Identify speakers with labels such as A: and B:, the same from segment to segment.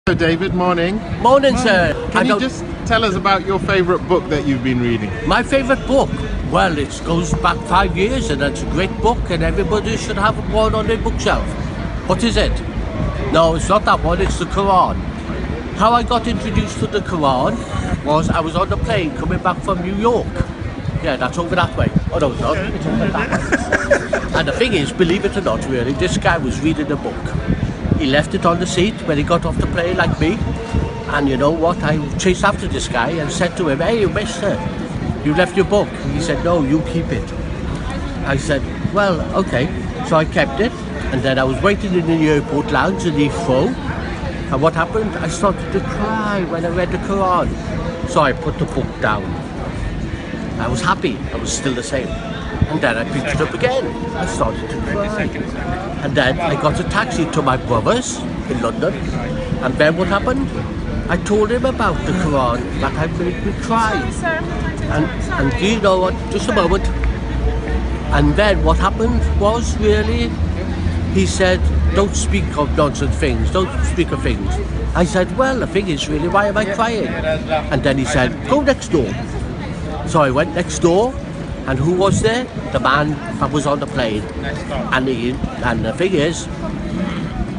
A: Hello David, morning.
B: Morning, sir.
A: Can you just tell us about your favourite book that you've been reading?
B: My favourite book? Well, it goes back 5 years and it's a great book and everybody should have one on their bookshelf. What is it? No, it's not that one, it's the Quran. How I got introduced to the Quran was I was on the plane coming back from New York. Yeah, that's over that way. Oh no, it's not. It's over that way. And the thing is, believe it or not really, this guy was reading a book. He left it on the seat when he got off the plane like me. And you know what, I chased after this guy and said to him, "Hey mister, you left your book." He said, "No, you keep it." I said, "Well, okay." So I kept it, and then I was waiting in the airport lounge in Heathrow. And what happened? I started to cry when I read the Quran. So I put the book down. I was happy, I was still the same. And then I picked it up again. I started to cry. And then I got a taxi to my brother's in London. And then what happened? I told him about the Quran that had made me cry. And do you know what? Just a moment. And then what happened was really, he said, "Don't speak of nonsense things, don't speak of things." I said, "Well, the thing is really, why am I crying?" And then he said, "Go next door." So I went next door, and who was there? The man that was on the plane. And the thing is,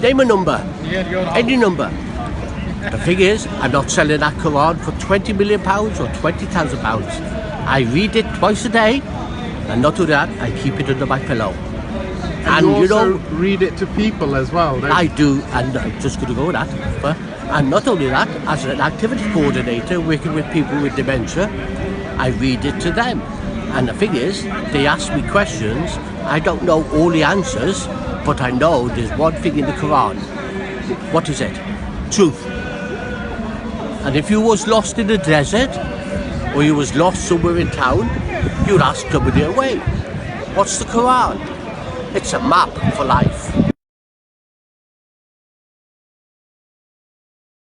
B: name a number, any number. The thing is, I'm not selling that Quran for £20 million or £20,000. I read it twice a day, and not only that, I keep it under my pillow.
A: And you also read it to people as well, don't you?
B: I do, and I'm just going to go with that. And not only that, as an activity coordinator working with people with dementia, I read it to them. And the thing is, they ask me questions, I don't know all the answers, but I know there's one thing in the Quran. What is it? Truth. And if you was lost in the desert, or you was lost somewhere in town, you'd ask somebody away. What's the Quran? It's a map for life.